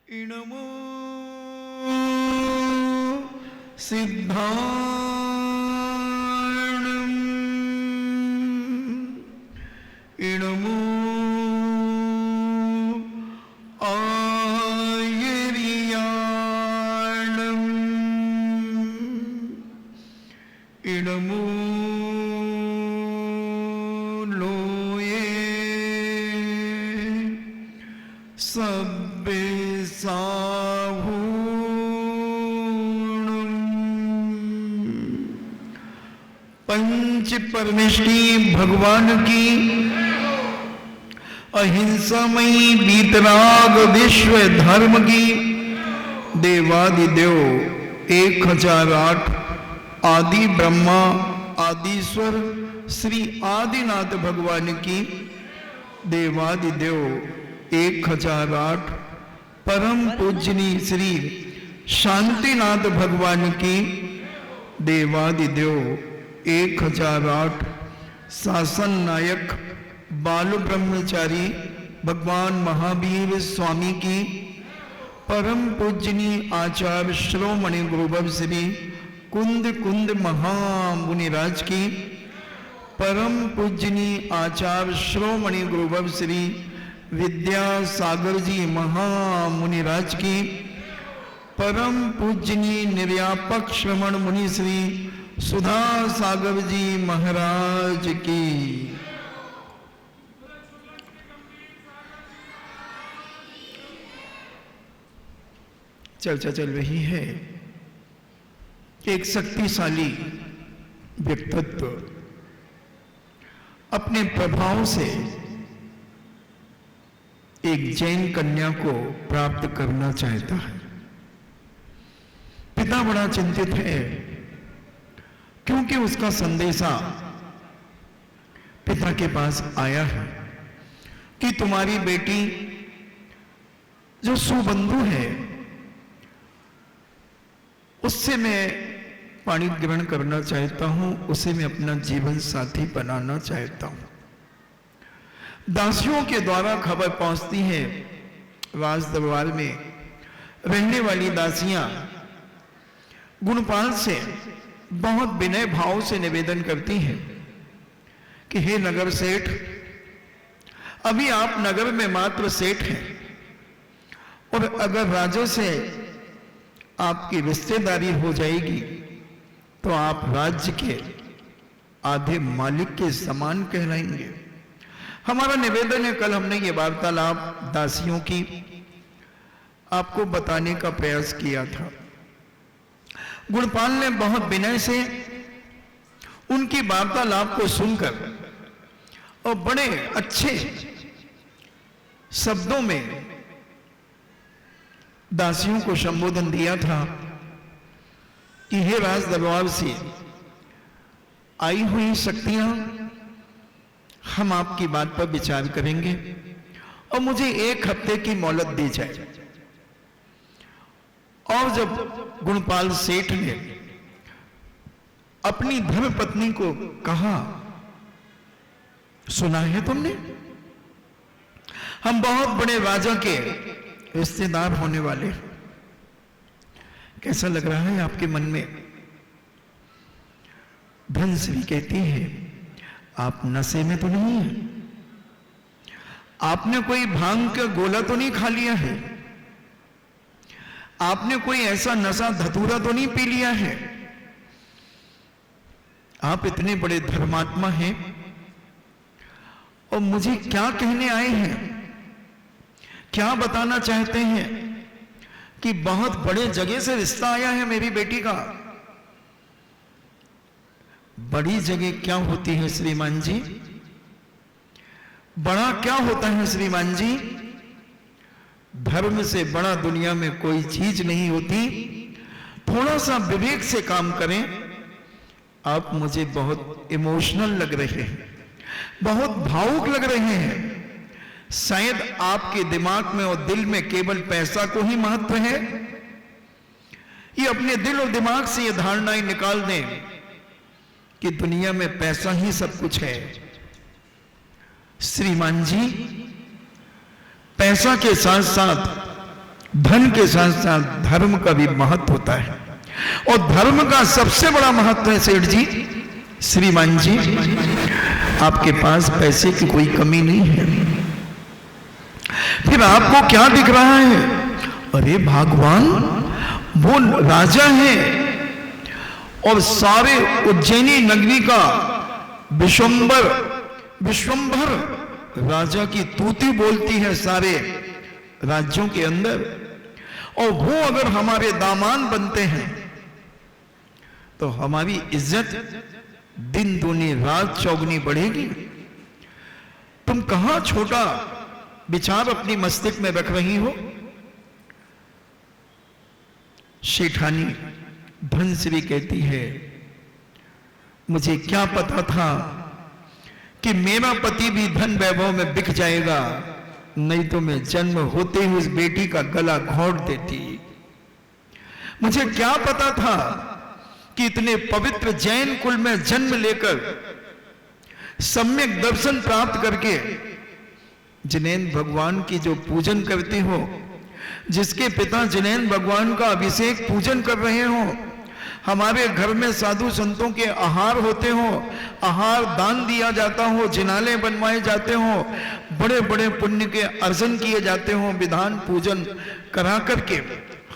इणमो सिद्धाणम् इणमो आयर्याणम् इणमो लोये सब्बे पंच परमेष्टि भगवान की अहिंसामयी वीतराग विश्व धर्म की देवादिदेव 1008 आदि ब्रह्मा आदिश्वर श्री आदिनाथ भगवान की देवादिदेव 1008 परम पूजनी श्री शांतिनाथ भगवान की देवादिदेव 1008 शासन नायक बाल ब्रह्मचारी भगवान महावीर स्वामी की परम पूजनी आचार्य श्रोमणि गुरुदेव श्री कुंद कुंद महामुनिराज की परम पूजनी आचार्य श्रोमणि गुरुदेव श्री विद्यासागर जी महामुनिराज की परम पूजनी निर्यापक श्रवण मुनि श्री सुधा सागर जी महाराज की चर्चा चल रही है। एक शक्तिशाली व्यक्तित्व अपने प्रभाव से एक जैन कन्या को प्राप्त करना चाहता है। पिता बड़ा चिंतित है क्योंकि उसका संदेशा पिता के पास आया है कि तुम्हारी बेटी जो सुबंधु है उससे मैं पाणी ग्रहण करना चाहता हूं, उसे मैं अपना जीवन साथी बनाना चाहता हूं। दासियों के द्वारा खबर पहुंचती है। राज दरबार में रहने वाली दासियां गुणपाल से बहुत विनय भाव से निवेदन करती हैं कि हे नगर सेठ, अभी आप नगर में मात्र सेठ हैं और अगर राजा से आपकी रिश्तेदारी हो जाएगी तो आप राज्य के आधे मालिक के समान कहलाएंगे। हमारा निवेदन है, कल हमने ये वार्तालाप दासियों की आपको बताने का प्रयास किया था। गुणपाल ने बहुत विनय से उनकी वार्तालाप को सुनकर और बड़े अच्छे शब्दों में दासियों को संबोधन दिया था कि हे राज दरबार से आई हुई शक्तियां, हम आपकी बात पर विचार करेंगे और मुझे 1 हफ्ते की मोहलत दी जाए। और जब गुणपाल सेठ ने अपनी धर्मपत्नी को कहा, सुना है तुमने, हम बहुत बड़े राजा के रिश्तेदार होने वाले, कैसा लग रहा है आपके मन में? धनश्री कहती है, आप नशे में तो नहीं है? आपने कोई भांग का गोला तो नहीं खा लिया है? आपने कोई ऐसा नशा धतूरा तो नहीं पी लिया है? आप इतने बड़े धर्मात्मा हैं और मुझे क्या कहने आए हैं, क्या बताना चाहते हैं कि बहुत बड़े जगह से रिश्ता आया है मेरी बेटी का? बड़ी जगह क्या होती है श्रीमान जी? बड़ा क्या होता है श्रीमान जी? धर्म से बड़ा दुनिया में कोई चीज नहीं होती। थोड़ा सा विवेक से काम करें। आप मुझे बहुत इमोशनल लग रहे हैं, बहुत भावुक लग रहे हैं। शायद आपके दिमाग में और दिल में केवल पैसा को ही महत्व है। ये अपने दिल और दिमाग से ये धारणाएं निकाल दें कि दुनिया में पैसा ही सब कुछ है। श्रीमान जी, पैसा के साथ साथ धन के साथ साथ धर्म का भी महत्व होता है, और धर्म का सबसे बड़ा महत्व है सेठ जी, श्रीमान जी, आपके पास पैसे की कोई कमी नहीं है, फिर आपको क्या दिख रहा है? अरे भगवान, वो राजा है और सारे उज्जैनी नगरी का विश्वंभर राजा की तूती बोलती है सारे राज्यों के अंदर, और वो अगर हमारे दामाद बनते हैं तो हमारी इज्जत दिन दूनी रात चौगनी बढ़ेगी। तुम कहां छोटा विचार अपनी मस्तिष्क में रख रही हो? शेठानी धनश्री कहती है, मुझे क्या पता था कि मेरा पति भी धन वैभव में बिक जाएगा, नहीं तो मैं जन्म होते ही उस बेटी का गला घोंट देती। मुझे क्या पता था कि इतने पवित्र जैन कुल में जन्म लेकर सम्यक दर्शन प्राप्त करके जिनेंद्र भगवान की जो पूजन करती हो, जिसके पिता जिनेंद्र भगवान का अभिषेक पूजन कर रहे हो, हमारे घर में साधु संतों के आहार होते हो, आहार दान दिया जाता हो, जिनाले बनवाए जाते हो, बड़े बड़े पुण्य के अर्जन किए जाते हो, विधान पूजन करा करके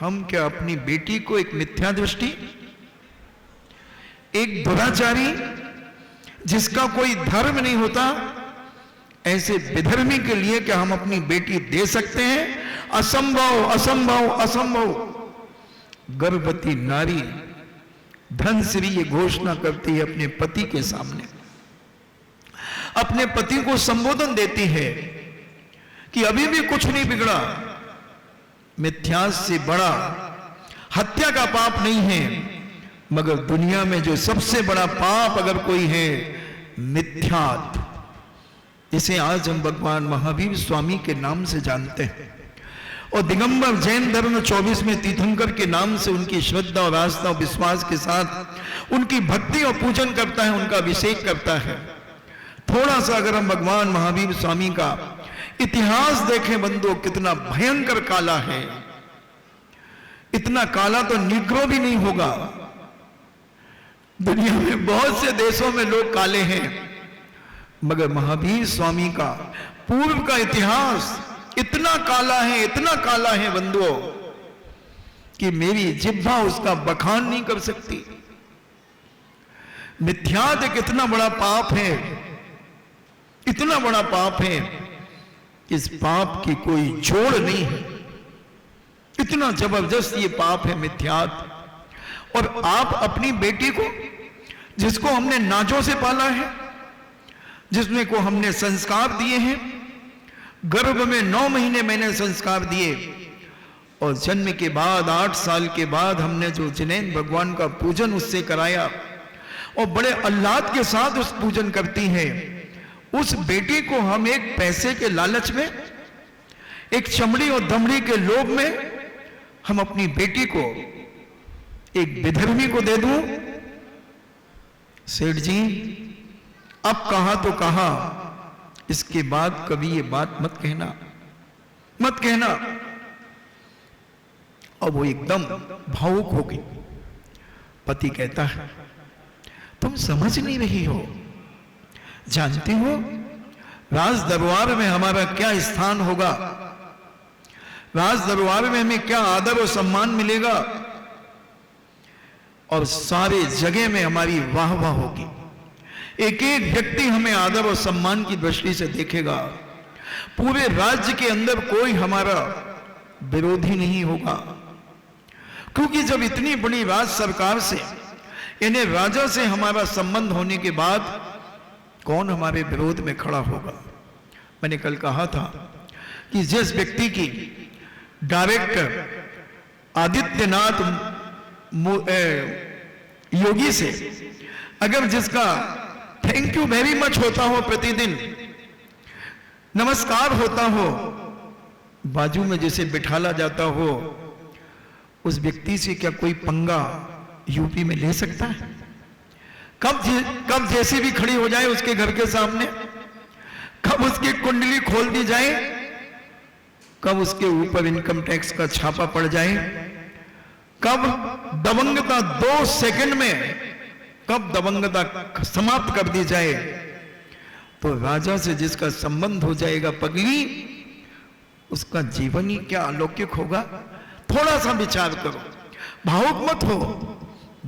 हम क्या अपनी बेटी को एक मिथ्या दृष्टि, एक दुराचारी जिसका कोई धर्म नहीं होता, ऐसे विधर्मी के लिए क्या हम अपनी बेटी दे सकते हैं? असंभव, असंभव, असंभव। गर्भवती नारी धनश्री ये घोषणा करती है अपने पति के सामने, अपने पति को संबोधन देती है कि अभी भी कुछ नहीं बिगड़ा, मिथ्यास से बड़ा हत्या का पाप नहीं है, मगर दुनिया में जो सबसे बड़ा पाप अगर कोई है, मिथ्यात, इसे आज हम भगवान महावीर स्वामी के नाम से जानते हैं। और दिगंबर जैन धर्म 24 में तीर्थंकर के नाम से उनकी श्रद्धा और आस्था और विश्वास के साथ उनकी भक्ति और पूजन करता है, उनका अभिषेक करता है। थोड़ा सा अगर हम भगवान महावीर स्वामी का इतिहास देखें बंधुओं, कितना भयंकर काला है, इतना काला तो निग्रो भी नहीं होगा। दुनिया में बहुत से देशों में लोग काले हैं, मगर महावीर स्वामी का पूर्व का इतिहास इतना काला है, इतना काला है बंधुओं, कि मेरी जिह्वा उसका बखान नहीं कर सकती। मिथ्यात एक इतना बड़ा पाप है, इतना बड़ा पाप है, इस पाप की कोई जोड़ नहीं है, इतना जबरदस्त ये पाप है मिथ्यात। और आप अपनी बेटी को, जिसको हमने नाजों से पाला है, जिसमें को हमने संस्कार दिए हैं, गर्भ में 9 महीने मैंने संस्कार दिए, और जन्म के बाद 8 साल के बाद हमने जो जिनेंद्र भगवान का पूजन उससे कराया, और बड़े अल्लाद के साथ उस पूजन करती है, उस बेटी को हम एक पैसे के लालच में, एक चमड़ी और दमड़ी के लोभ में हम अपनी बेटी को एक विधर्मी को दे दूं? सेठ जी, अब कहा तो कहा, इसके बाद कभी ये बात मत कहना, मत कहना। और वो एकदम भावुक हो गई। पति कहता है, तुम समझ नहीं रही हो, जानती हो राज दरबार में हमारा क्या स्थान होगा, राज दरबार में हमें क्या आदर और सम्मान मिलेगा, और सारे जगह में हमारी वाह वाह होगी, एक एक व्यक्ति हमें आदर और सम्मान की दृष्टि से देखेगा, पूरे राज्य के अंदर कोई हमारा विरोधी नहीं होगा। क्योंकि जब इतनी बड़ी राज सरकार से, यानी राजा से हमारा संबंध होने के बाद कौन हमारे विरोध में खड़ा होगा? मैंने कल कहा था कि जिस व्यक्ति की डायरेक्टर आदित्यनाथ योगी से अगर जिसका थैंक यू वेरी मच होता हो, प्रतिदिन नमस्कार होता हो, बाजू में जैसे बिठाला जाता हो, उस व्यक्ति से क्या कोई पंगा यूपी में ले सकता है? कब जैसे भी खड़ी हो जाए उसके घर के सामने, कब उसकी कुंडली खोल दी जाए, कब उसके ऊपर इनकम टैक्स का छापा पड़ जाए, कब दबंगता 2 सेकंड में कब दबंगता समाप्त कर दी जाए, तो राजा से जिसका संबंध हो जाएगा पगली, उसका जीवन ही क्या अलौकिक होगा। थोड़ा सा विचार करो, भावुक मत हो।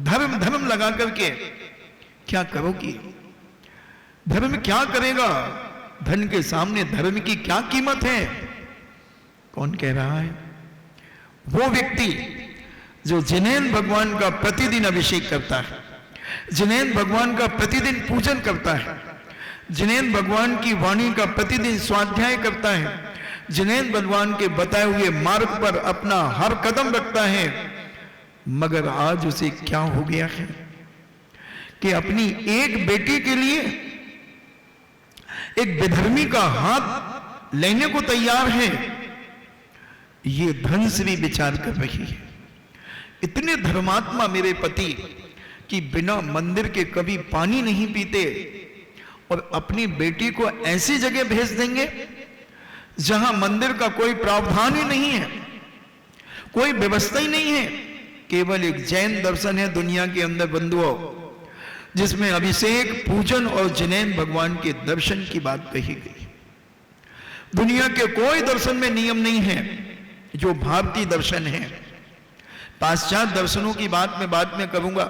धर्म धर्म लगा करके क्या करोगी? धर्म क्या करेगा? धन के सामने धर्म की क्या कीमत है? कौन कह रहा है? वो व्यक्ति जो जिनेंद्र भगवान का प्रतिदिन अभिषेक करता है, जिनेंद्र भगवान का प्रतिदिन पूजन करता है, जिनेंद्र भगवान की वाणी का प्रतिदिन स्वाध्याय करता है, जिनेंद्र भगवान के बताए हुए मार्ग पर अपना हर कदम रखता है, मगर आज उसे क्या हो गया है कि अपनी एक बेटी के लिए एक विधर्मी का हाथ लेने को तैयार है। ये धन से भी विचार कर रही है। इतने धर्मात्मा मेरे पति कि बिना मंदिर के कभी पानी नहीं पीते और अपनी बेटी को ऐसी जगह भेज देंगे जहां मंदिर का कोई प्रावधान ही नहीं है, कोई व्यवस्था ही नहीं है। केवल एक जैन दर्शन है दुनिया के अंदर बंधुओं, जिसमें अभिषेक, पूजन और जिनेंद्र भगवान के दर्शन की बात कही गई। दुनिया के कोई दर्शन में नियम नहीं है जो भारतीय दर्शन है। पाश्चात्य दर्शनों की बात मैं बाद में करूंगा।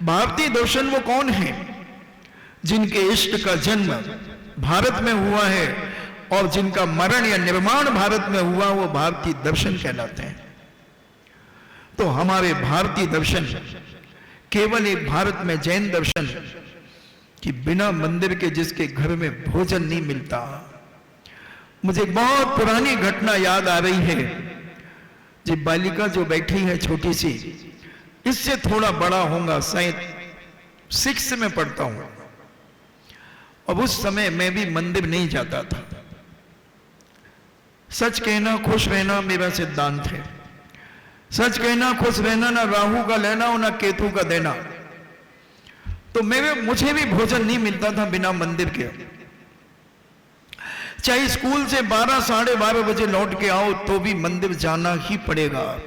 भारतीय दर्शन वो कौन है जिनके इष्ट का जन्म भारत में हुआ है और जिनका मरण या निर्माण भारत में हुआ, वो भारतीय दर्शन कहलाते हैं। तो हमारे भारतीय दर्शन केवल एक भारत में जैन दर्शन कि बिना मंदिर के जिसके घर में भोजन नहीं मिलता। मुझे एक बहुत पुरानी घटना याद आ रही है। जी बालिका जो बैठी है छोटी सी, इससे थोड़ा बड़ा होगा, शायद 6 में पढ़ता हूं। अब उस समय मैं भी मंदिर नहीं जाता था। सच कहना खुश रहना मेरा सिद्धांत है। सच कहना खुश रहना, ना राहु का लेना और ना केतु का देना। तो मुझे भी भोजन नहीं मिलता था बिना मंदिर के। चाहे स्कूल से 12 साढ़े 12 बजे लौट के आओ तो भी मंदिर जाना ही पड़ेगा,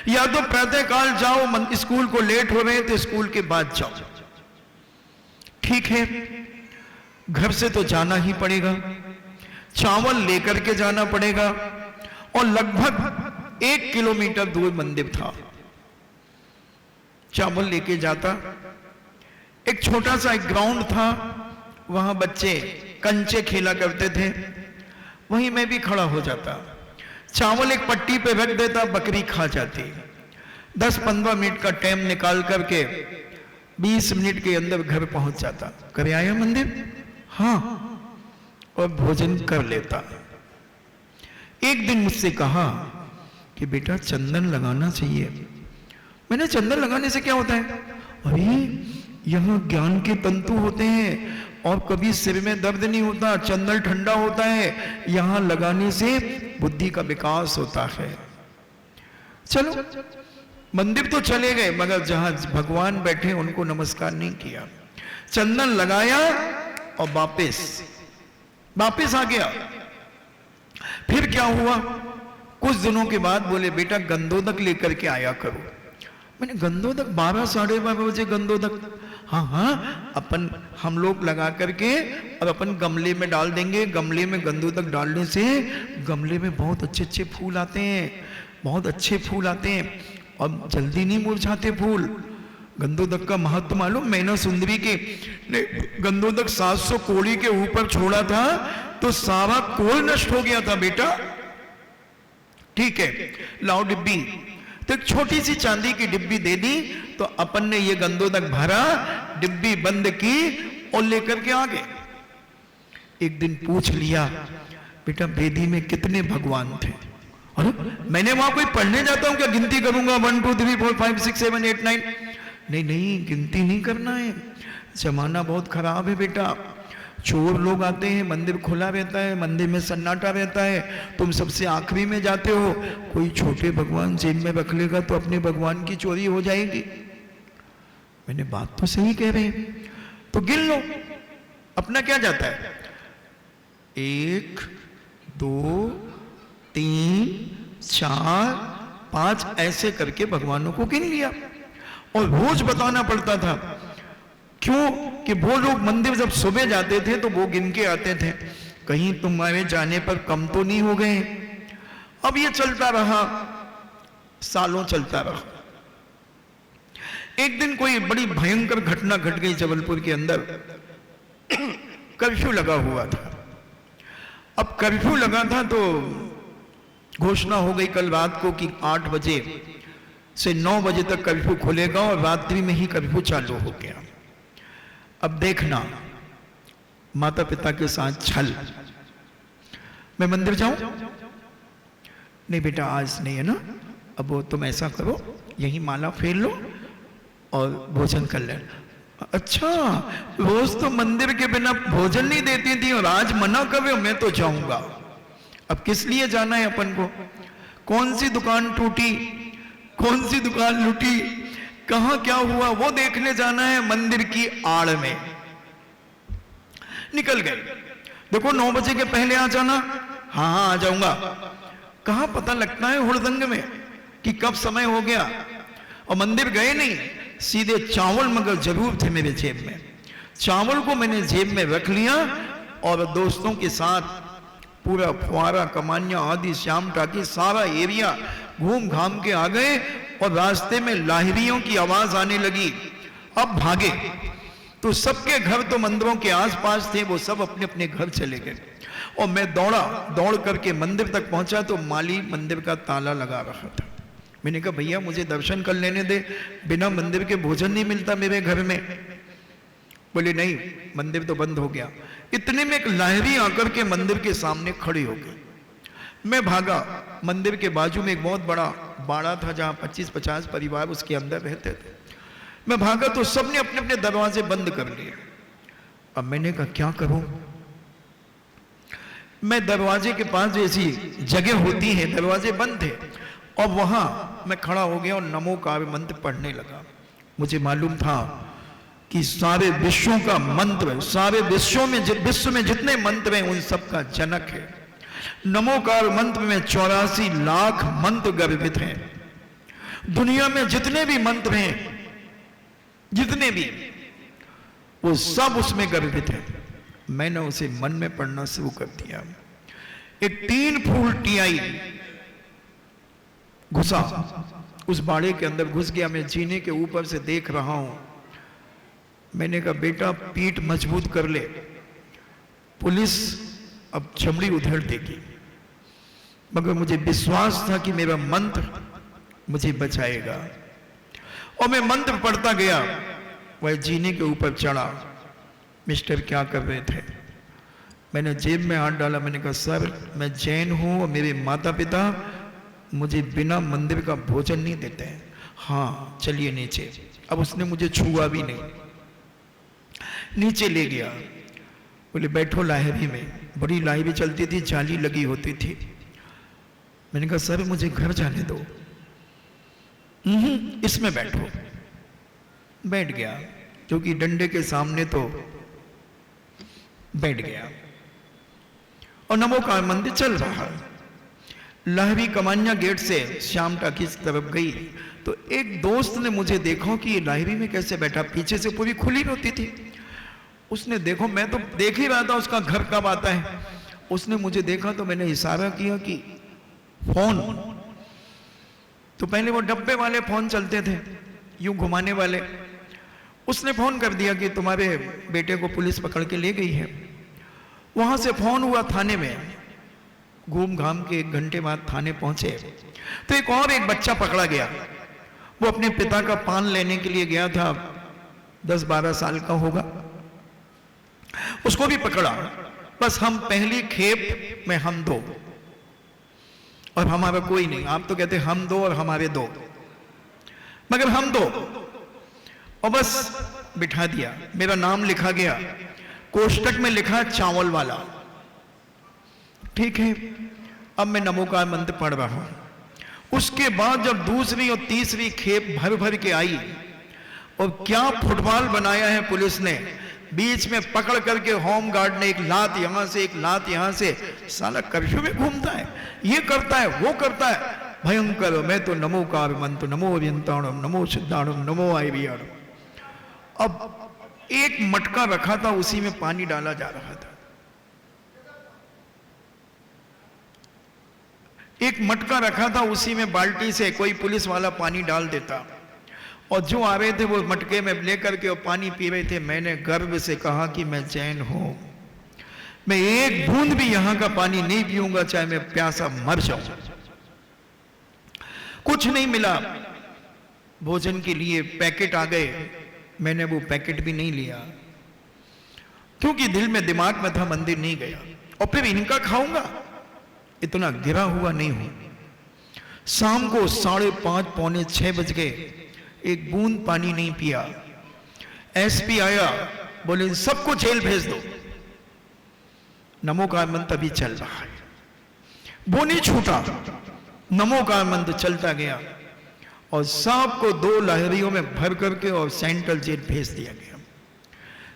या तो प्रातः काल जाओ, स्कूल को लेट हो रहे तो स्कूल के बाद जाओ। ठीक है, घर से तो जाना ही पड़ेगा, चावल लेकर के जाना पड़ेगा और लगभग 1 किलोमीटर दूर मंदिर था। चावल लेके जाता, एक छोटा सा एक ग्राउंड था, वहां बच्चे कंचे खेला करते थे, वहीं मैं भी खड़ा हो जाता। चावल एक पट्टी पे रख देता, बकरी खा जाती। 10-15 मिनट का टाइम निकाल करके 20 मिनट के अंदर घर पहुंच जाता। करे आया मंदिर? हाँ, और भोजन कर लेता। एक दिन मुझसे कहा कि बेटा चंदन लगाना चाहिए। मैंने चंदन लगाने से क्या होता है? अरे यहाँ ज्ञान के तंतु होते हैं और कभी सिर में दर्द नहीं होता, चंदन ठंडा होता है, यहाँ लगाने से बुद्धि का विकास होता है। चलो मंदिर तो चले गए, मगर जहां भगवान बैठे उनको नमस्कार नहीं किया। चंदन लगाया और वापस आ गया। फिर क्या हुआ? कुछ दिनों के बाद बोले बेटा गंधोदक लेकर के आया करो। मैंने गंधोदक 12 साढ़े 12 बजे गंधोदक? हाँ, हम लोग लगा करके और अपन गमले में डाल देंगे। गमले में गंधोदक डालने से गमले में बहुत अच्छे अच्छे फूल आते हैं, बहुत अच्छे फूल आते हैं और जल्दी नहीं मुरझाते फूल। गंधोदक का महत्व मालूम? मैना सुंदरी के गंधोदक 700 कोड़ी के ऊपर छोड़ा था तो सारा कोल नष्ट हो गया था बेटा। ठीक है, लाओ डिब्बी। तो एक छोटी सी चांदी की डिब्बी दे दी, तो अपन ने ये गंधोदक भरा, डिब्बी बंद की और लेकर के आ गए। एक दिन पूछ लिया बेटा वेदी में कितने भगवान थे? अरे मैंने वहां कोई पढ़ने जाता हूं क्या? गिनती करूंगा 1 2 3 4 5 6 7 8 9? नहीं, गिनती नहीं करना है। जमाना बहुत खराब है बेटा। चोर लोग आते हैं, मंदिर खुला रहता है, मंदिर में सन्नाटा रहता है, तुम सबसे आखिरी में जाते हो। कोई छोटे भगवान जेब में रख लेगा तो अपने भगवान की चोरी हो जाएगी। मैंने बात तो सही कह रहे हैं, तो गिन लो। अपना क्या जाता है? 1 2 3, 4, 5 ऐसे करके भगवानों को गिन लिया और रोज बताना पड़ता था। क्यों? कि वो लोग मंदिर जब सुबह जाते थे तो वो गिन के आते थे, कहीं तुम्हारे जाने पर कम तो नहीं हो गए। अब ये चलता रहा, सालों चलता रहा। एक दिन कोई बड़ी भयंकर घटना घट गई जबलपुर के अंदर। कर्फ्यू लगा हुआ था। अब कर्फ्यू लगा था तो घोषणा हो गई कल रात को कि 8 बजे से 9 बजे तक कर्फ्यू खुलेगा और रात्रि में ही कर्फ्यू चालू हो गया। अब देखना माता पिता के साथ छल। मैं मंदिर जाऊं? नहीं बेटा आज नहीं है ना। अब वो तुम ऐसा करो, यही माला फेर लो और भोजन कर ले। अच्छा, रोज तो मंदिर के बिना भोजन नहीं देती थी और आज मना कर रहे हो, मैं तो जाऊंगा। अब किस लिए जाना है अपन को? कौन सी दुकान टूटी, कौन सी दुकान लूटी, कहां क्या हुआ, वो देखने जाना है मंदिर की आड़ में। निकल गए। देखो 9 बजे के पहले आ जाना। हाँ हाँ आ जाऊंगा। कहां पता लगता है हुड़दंग में कि कब समय हो गया। और मंदिर गए नहीं, सीधे चावल मगर जरूर थे मेरे जेब में। चावल को मैंने जेब में रख लिया और दोस्तों के साथ पूरा फुआरा, कमानिया आदि, श्याम टाकी सारा एरिया घूम घाम के आ गए और रास्ते में लाहिरियों की आवाज आने लगी। अब भागे तो सबके घर तो मंदिरों के आसपास थे, वो सब अपने अपने घर चले गए और मैं दौड़ करके मंदिर तक पहुंचा तो माली मंदिर का ताला लगा रहा था। मैंने कहा भैया मुझे दर्शन कर लेने दे, बिना मंदिर के भोजन नहीं मिलता मेरे घर में। बोले नहीं, मंदिर तो बंद हो गया। इतने में एक लाहिरी आकर के मंदिर के सामने खड़ी हो गई। मैं भागा। मंदिर के बाजू में एक बहुत बड़ा बाड़ा था जहां 25-50 परिवार उसके अंदर रहते थे। मैं भागा तो सबने अपने अपने दरवाजे बंद कर लिए। अब मैंने कहा क्या करूं? मैं दरवाजे के पास जैसी जगह होती है, दरवाजे बंद थे और वहां मैं खड़ा हो गया और नमो काव्य मंत्र पढ़ने लगा। मुझे मालूम था कि सारे विश्वों का मंत्र, सारे विश्व में जितने मंत्र हैं उन सब का जनक है। नमोकार मंत्र में 84 लाख मंत्र गर्भित हैं। दुनिया में जितने भी मंत्र हैं, जितने भी, वो सब उसमें गर्भित है। मैंने उसे मन में पढ़ना शुरू कर दिया। एक 3 फूल टियाई घुसा, उस बाड़े के अंदर घुस गया। मैं जीने के ऊपर से देख रहा हूं। मैंने कहा बेटा पीठ मजबूत कर ले, पुलिस अब चमड़ी उधेड़ देगी। मगर मुझे विश्वास था कि मेरा मंत्र मुझे बचाएगा और मैं मंत्र पढ़ता गया। वह जीने के ऊपर चढ़ा। मिस्टर क्या कर रहे थे? मैंने जेब में हाथ डाला। मैंने कहा सर मैं जैन हूं और मेरे माता पिता मुझे बिना मंदिर का भोजन नहीं देते हैं। हाँ चलिए नीचे। अब उसने मुझे छुआ भी नहीं, नीचे ले गया। बोले बैठो लाहिरी में। बड़ी लाहिरी चलती थी, जाली लगी होती थी। मैंने कहा सर मुझे घर जाने दो। इसमें बैठो। बैठ गया, क्योंकि डंडे के सामने तो बैठ गया और नमो का मंदिर चल रहा। लाहिरी कमानिया गेट से श्याम टाकी की तरफ गई तो एक दोस्त ने मुझे देखा कि ये लाहिरी में कैसे बैठा। पीछे से पूरी खुली होती थी। उसने देखो, मैं तो देख ही रहा था उसका घर कब आता है। उसने मुझे देखा तो मैंने इशारा किया कि फोन। तो पहले वो डब्बे वाले फोन चलते थे, यूं घुमाने वाले। उसने फोन कर दिया कि तुम्हारे बेटे को पुलिस पकड़ के ले गई है। वहां से फोन हुआ थाने में। घूम घाम के 1 घंटे बाद थाने पहुंचे तो एक बच्चा पकड़ा गया। वो अपने पिता का पान लेने के लिए गया था, 10-12 साल का होगा। उसको भी पकड़ा। बस हम पहली खेप में हम 2 और हमारा कोई नहीं। आप तो कहते हम 2 और हमारे 2, मगर हम 2। और बस बिठा दिया। मेरा नाम लिखा गया, कोष्टक में लिखा चावल वाला। ठीक है, अब मैं नमो का मंत्र पढ़ रहा हूं। उसके बाद जब दूसरी और तीसरी खेप भर भर के आई और क्या फुटबॉल बनाया है पुलिस ने। बीच में पकड़ करके होम गार्ड ने एक लात यहां से एक लात यहां से, साला कर्फ्यू में घूमता है, ये करता है वो करता है, भयंकर। मैं तो नमोकार मंत्र, नमो अभियंताणम, नमो सिद्धाणम, नमो आयवियाणम। अब एक मटका रखा था, उसी में पानी डाला जा रहा था। एक मटका रखा था, उसी में बाल्टी से कोई पुलिस वाला पानी डाल देता, और जो आ रहे थे वो मटके में लेकर के और पानी पी रहे थे। मैंने गर्व से कहा कि मैं जैन हूं, मैं एक बूंद भी यहां का पानी नहीं पीऊंगा, चाहे मैं प्यासा मर जाऊं। कुछ नहीं मिला, भोजन के लिए पैकेट आ गए, मैंने वो पैकेट भी नहीं लिया, क्योंकि दिल में दिमाग में था मंदिर नहीं गया, और फिर इनका खाऊंगा, इतना गिरा हुआ नहीं हूं। शाम को 5:30 पौने 6 बज गए, एक बूंद पानी नहीं पिया। एसपी आया, बोले सबको जेल भेज दो। नमो का मंत्र अभी चल रहा है, वो नहीं छूटा, नमो का मंत्र चलता गया, और सबको 2 लहरियों में भर करके और सेंट्रल जेल भेज दिया गया।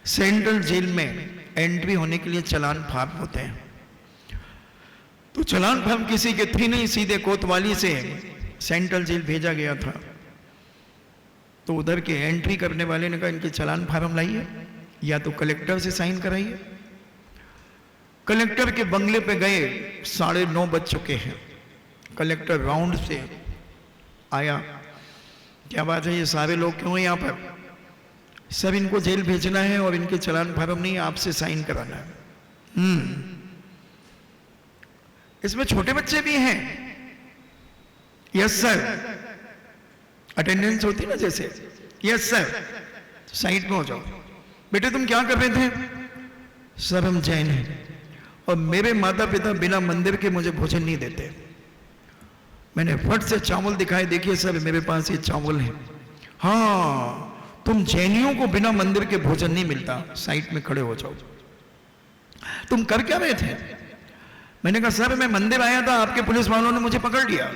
सेंट्रल जेल में एंट्री होने के लिए चालान फार्म होते हैं, तो चालान फार्म किसी के थी नहीं, सीधे कोतवाली से सेंट्रल जेल भेजा गया था। तो उधर के एंट्री करने वाले ने कहा इनके चालान फार्म लाइए, या तो कलेक्टर से साइन कराइए। कलेक्टर के बंगले पे गए, 9:30 बज चुके हैं। कलेक्टर राउंड से आया, क्या बात है, ये सारे लोग क्यों हैं यहाँ पर? सब इनको जेल भेजना है और इनके चालान फार्म नहीं, आपसे साइन कराना है। इसमें छोटे बच्चे भी हैं। यस सर, अटेंडेंस होती ना जैसे, यस सर, साइड में हो जाओ। बेटे तुम क्या कर रहे थे? सर हम जैन हैं, और मेरे माता पिता बिना मंदिर के मुझे भोजन नहीं देते। मैंने फट से चावल दिखाए, देखिए सर मेरे पास ये चावल है। हाँ, तुम जैनियों को बिना मंदिर के भोजन नहीं मिलता, साइड में खड़े हो जाओ। तुम कर क्या रहे थे? मैंने कहा सर मैं मंदिर आया था, आपके पुलिस वालों ने मुझे पकड़ लिया।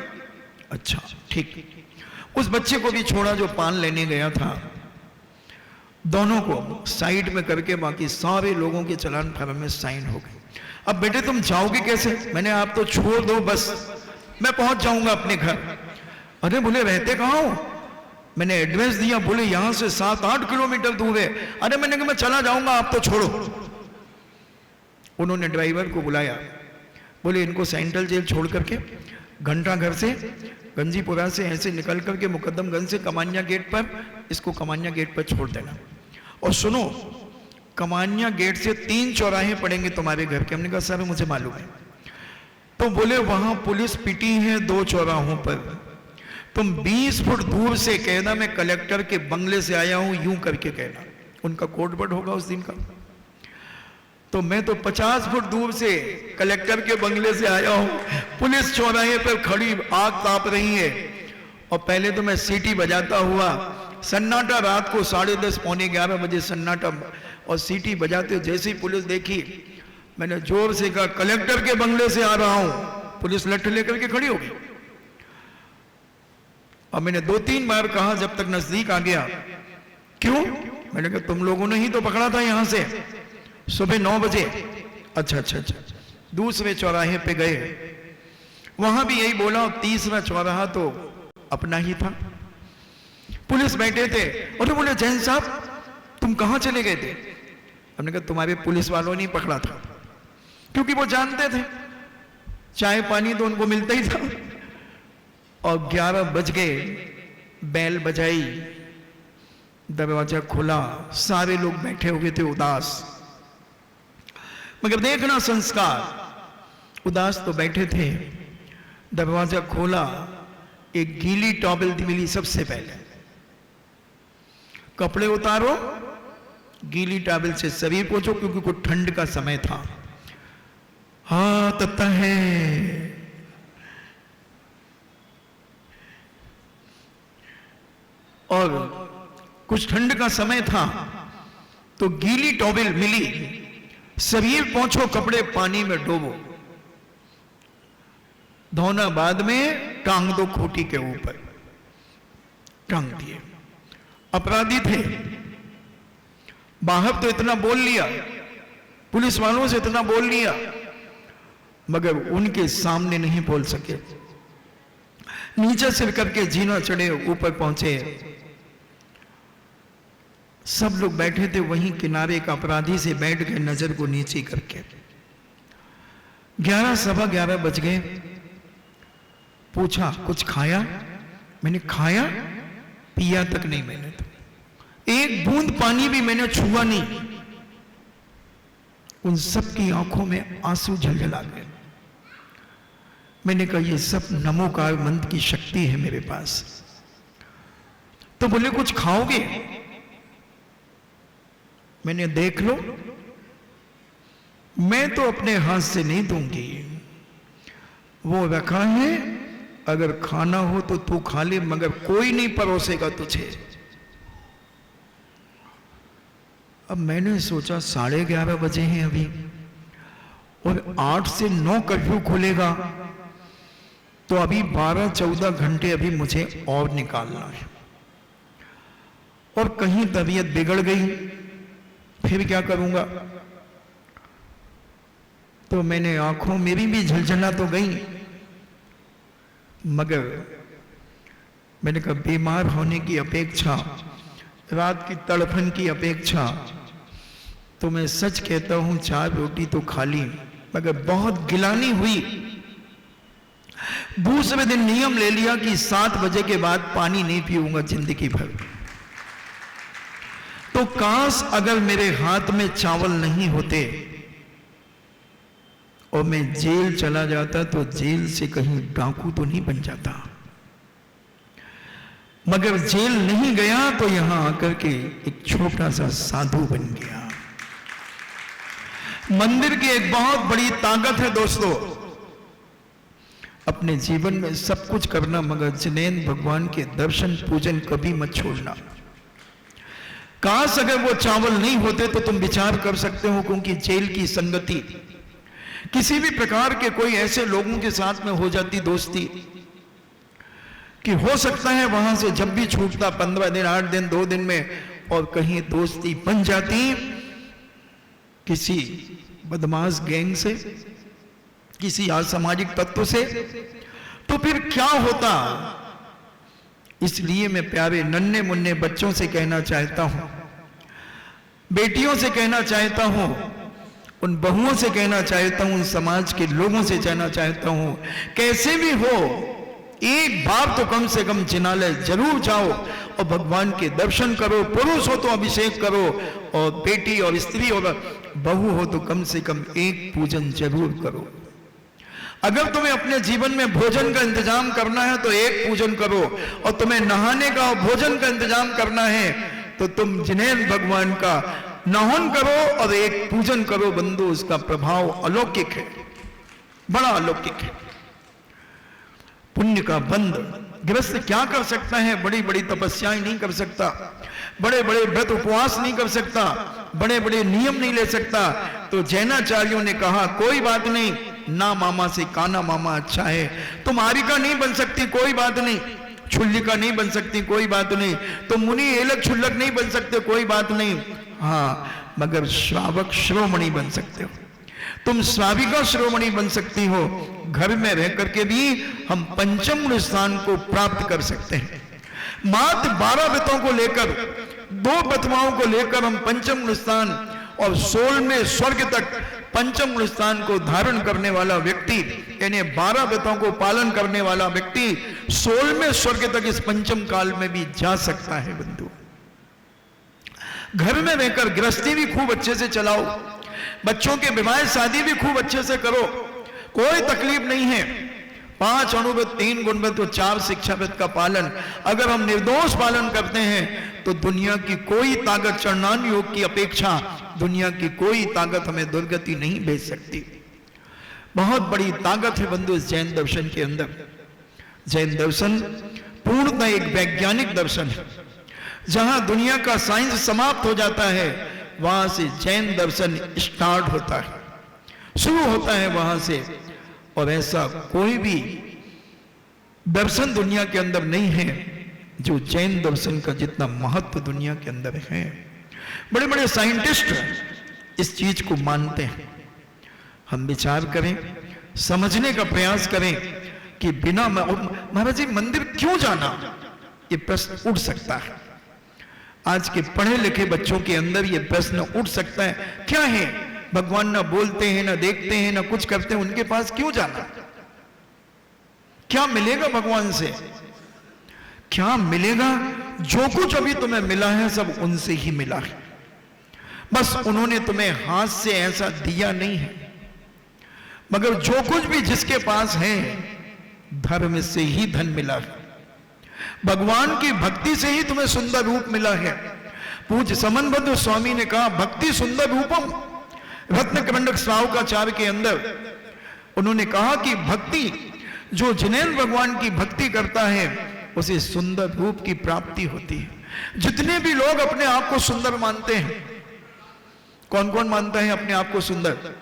अच्छा ठीक। उस बच्चे को भी छोड़ा जो पान लेने गया था, दोनों को साइड में करके बाकी सारे लोगों के चालान फार्म में साइन हो गए। अब बेटे तुम जाओगे कैसे? मैंने आप तो छोड़ दो, बस मैं पहुंच जाऊंगा अपने घर। अरे बोले रहते कहाँ हो? मैंने एड्रेस दिया, बोले यहां से 7-8 किलोमीटर दूर है। अरे मैंने कहा मैं चला जाऊंगा, आप तो छोड़ो। उन्होंने ड्राइवर को बुलाया, बोले इनको सेंट्रल जेल छोड़ करके घंटा घर से, गंजीपुरा से ऐसे निकल करके मुकद्दमगंज से कमानिया गेट पर, इसको कमानिया गेट पर छोड़ देना। और सुनो, कमानिया गेट से 3 चौराहे पड़ेंगे तुम्हारे घर के। हमने कहा सर मुझे मालूम है। तो बोले वहां पुलिस पिटी है 2 चौराहों पर, तुम 20 फुट दूर से कहना मैं कलेक्टर के बंगले से आया हूं, यूं करके कहना। उनका कोड वर्ड होगा उस दिन का। तो मैं तो 50 फुट दूर से कलेक्टर के बंगले से आया हूं, पुलिस चौराहे पर खड़ी आग ताप रही है, और पहले तो मैं सीटी बजाता हुआ, सन्नाटा, रात को 10:30 पौने 11 बजे सन्नाटा, और सीटी बजाते जैसे ही पुलिस देखी, मैंने जोर से कहा कलेक्टर के बंगले से आ रहा हूं। पुलिस लठ लेकर के खड़ी हो गई, और मैंने 2-3 बार कहा जब तक नजदीक आ गया, क्यों? मैंने कहा तुम लोगों ने ही तो पकड़ा था यहां से सुबह 9 बजे। अच्छा अच्छा अच्छा। दूसरे चौराहे पे गए, वहां भी यही बोला, और तीसरा चौराहा तो अपना ही था। पुलिस बैठे थे, और बोले जैन साहब तुम कहां चले गए थे? हमने कहा तुम्हारे पुलिस वालों ने पकड़ा था, क्योंकि वो जानते थे चाय पानी तो उनको मिलता ही था। और 11 बज गए, बैल बजाई, दरवाजा खुला, सारे लोग बैठे हुए थे उदास। मगर देखना संस्कार, उदास तो बैठे थे। दरवाजा खोला, एक गीली टॉवल मिली सबसे पहले। कपड़े उतारो, गीली टॉवल से शरीर पोंछो, क्योंकि कुछ ठंड का समय था। हाँ तत्ता है। और कुछ ठंड का समय था, तो गीली टॉवल मिली, शरीर पोंछो, कपड़े पानी में डोबो, धोना बाद में टांग दो खूंटी के ऊपर। टांग दिए। अपराधी थे, बाहर तो इतना बोल लिया, पुलिस वालों से इतना बोल लिया, मगर उनके सामने नहीं बोल सके। नीचे सिर करके जीना चढ़े, ऊपर पहुंचे। सब लोग बैठे थे वहीं किनारे का अपराधी से बैठ गए नजर को नीचे करके। 11 सवा 11 बज गए। पूछा कुछ खाया? मैंने खाया? पिया तक नहीं मैंने, तो एक बूंद पानी भी मैंने छुआ नहीं। उन सब की आंखों में आंसू झलझला गए। मैंने कहा ये सब नमोकार मंत्र की शक्ति है मेरे पास। तो बोले कुछ खाओगे? मैंने देख लो, मैं तो अपने हाथ से नहीं दूंगी, वो रखा है, अगर खाना हो तो तू खा ले, मगर कोई नहीं परोसेगा तुझे। अब मैंने सोचा 11:30 बजे हैं अभी, और 8 से 9 कर्फ्यू खुलेगा, तो अभी 12-14 घंटे अभी मुझे और निकालना है, और कहीं तबीयत बिगड़ गई फिर क्या करूंगा? तो मैंने आंखों मेरी भी झलझला तो गई, मगर मैंने कहा बीमार होने की अपेक्षा, रात की तड़फन की अपेक्षा, तो मैं सच कहता हूं 4 रोटी तो खा ली, मगर बहुत गिलानी हुई। दूसरे दिन नियम ले लिया कि 7 बजे के बाद पानी नहीं पीऊंगा जिंदगी भर। तो काश अगर मेरे हाथ में चावल नहीं होते और मैं जेल चला जाता, तो जेल से कहीं डाकू तो नहीं बन जाता, मगर जेल नहीं गया तो यहां आकर के एक छोटा सा साधु बन गया। मंदिर की एक बहुत बड़ी ताकत है दोस्तों, अपने जीवन में सब कुछ करना, मगर जिनेंद्र भगवान के दर्शन पूजन कभी मत छोड़ना। काश अगर वो चावल नहीं होते तो तुम विचार कर सकते हो, क्योंकि जेल की संगति, किसी भी प्रकार के कोई ऐसे लोगों के साथ में हो जाती दोस्ती कि हो सकता है वहां से जब भी छूटता 15 दिन, 8 दिन, 2 दिन में, और कहीं दोस्ती बन जाती किसी बदमाश गैंग से, किसी असामाजिक तत्व से, तो फिर क्या होता? इसलिए मैं प्यारे नन्हे मुन्ने बच्चों से कहना चाहता हूं, बेटियों से कहना चाहता हूं, उन बहुओं से कहना चाहता हूं, उन समाज के लोगों से कहना चाहता हूं, कैसे भी हो एक बार तो कम से कम जिनालय जरूर जाओ और भगवान के दर्शन करो। पुरुष हो तो अभिषेक करो, और बेटी और स्त्री और बहू हो तो कम से कम एक पूजन जरूर करो। अगर तुम्हें अपने जीवन में भोजन का इंतजाम करना है तो एक पूजन करो, और तुम्हें नहाने का और भोजन का इंतजाम करना है तो तुम जिनेंद्र भगवान का नहन करो और एक पूजन करो। बंधु, उसका प्रभाव अलौकिक है, बड़ा अलौकिक है। पुण्य का बंध गृहस्थ क्या कर सकता है? बड़ी बड़ी तपस्याएं नहीं कर सकता, बड़े बड़े व्रत उपवास नहीं कर सकता, बड़े बड़े नियम नहीं ले सकता। तो जैनाचार्यों ने कहा कोई बात नहीं, ना मामा से काना मामा अच्छा है। तुम आरिका नहीं बन सकती, कोई बात नहीं, छुल्लिका नहीं बन सकती, कोई बात नहीं, तुम मुनि एलक छुल्लक नहीं बन सकते, कोई बात नहीं, हाँ मगर श्रावक शिरोमणि बन सकते हो, तुम श्राविका शिरोमणि बन सकती हो। घर में रह करके भी हम पंचम स्थान को प्राप्त कर सकते हैं। मात्र 12 व्रतों को लेकर, 2 प्रतिमाओं को लेकर हम पंचम स्थान और 16वें स्वर्ग तक पंचम स्थान को धारण करने वाला व्यक्ति, यानी 12 व्रतों को पालन करने वाला व्यक्ति 16वें स्वर्ग तक इस पंचम काल में भी जा सकता है। बंधु, घर में रहकर गृहस्थी भी खूब अच्छे से चलाओ, बच्चों के विवाह शादी भी खूब अच्छे से करो, कोई तकलीफ नहीं है। 5 अणुव्रत, 3 गुणव्रत और 4 शिक्षाव्रत का पालन अगर हम निर्दोष पालन करते हैं तो दुनिया की कोई ताकत, चरणान योग की अपेक्षा दुनिया की कोई ताकत हमें दुर्गति नहीं भेज सकती। बहुत बड़ी ताकत है बंधु इस जैन दर्शन के अंदर। जैन दर्शन पूर्णतः एक वैज्ञानिक दर्शन है। जहां दुनिया का साइंस समाप्त हो जाता है, वहां से जैन दर्शन स्टार्ट होता है, शुरू होता है वहां से। और ऐसा कोई भी दर्शन दुनिया के अंदर नहीं है जो जैन दर्शन का जितना महत्व दुनिया के अंदर है। बड़े बड़े साइंटिस्ट इस चीज को मानते हैं। हम विचार करें, समझने का प्रयास करें कि बिना महाराज जी मंदिर क्यों जाना, ये प्रश्न उठ सकता है। आज के पढ़े लिखे बच्चों के अंदर ये प्रश्न उठ सकता है, क्या है भगवान ना बोलते हैं, ना देखते हैं, ना कुछ करते हैं, उनके पास क्यों जाना? क्या मिलेगा भगवान से? क्या मिलेगा? जो कुछ अभी तुम्हें मिला है सब उनसे ही मिला है, बस उन्होंने तुम्हें हाथ से ऐसा दिया नहीं है। मगर जो कुछ भी जिसके पास है धर्म से ही धन मिला है, भगवान की भक्ति से ही तुम्हें सुंदर रूप मिला है। पूज्य समनभद्र स्वामी ने कहा, भक्ति सुंदर रूपम, रत्न कमंडक श्रावकाचार्य के अंदर उन्होंने कहा कि भक्ति, जो जिनेन्द्र भगवान की भक्ति करता है उसे सुंदर रूप की प्राप्ति होती है। जितने भी लोग अपने आप को सुंदर मानते हैं, कौन कौन मानता है अपने आप को सुंदर?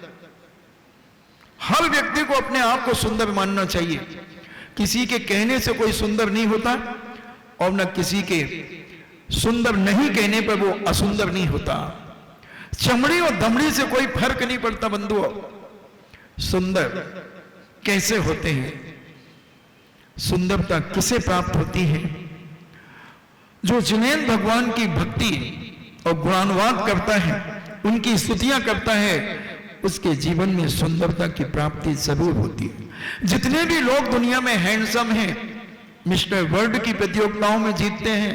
हर व्यक्ति को अपने आप को सुंदर मानना चाहिए। किसी के कहने से कोई सुंदर नहीं होता और न किसी के सुंदर नहीं कहने पर वो असुंदर नहीं होता। चमड़ी और दमड़ी से कोई फर्क नहीं पड़ता बंधुओं। सुंदर कैसे होते हैं? सुंदरता किसे प्राप्त होती है? जो जिनेन्द्र भगवान की भक्ति और गुणानुवाद करता है, उनकी स्तुतियां करता है, उसके जीवन में सुंदरता की प्राप्ति जरूर होती है। जितने भी लोग दुनिया में हैंडसम हैं, मिस्टर वर्ल्ड की प्रतियोगिताओं में जीतते हैं,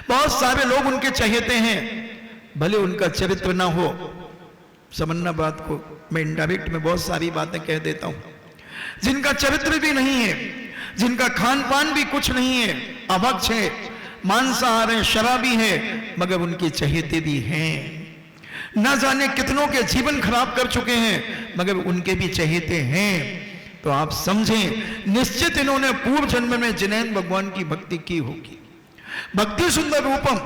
बहुत सारे लोग उनके चहेते हैं, भले उनका चरित्र ना हो। समझना बात को, मैं इनडायरेक्ट में बहुत सारी बातें कह देता हूं। जिनका चरित्र भी नहीं है, जिनका खान पान भी कुछ नहीं है, अभक्ष है, मांसाहार है, शराबी है, मगर उनके चहेते भी हैं। न जाने कितनों के जीवन खराब कर चुके हैं, मगर उनके भी चहेते हैं। तो आप समझें, निश्चित इन्होंने पूर्व जन्म में जिनेन्द्र भगवान की भक्ति की होगी। भक्ति सुंदर रूपम,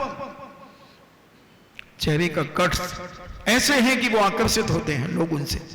चेहरे का कट ऐसे हैं कि वो आकर्षित होते हैं लोग उनसे।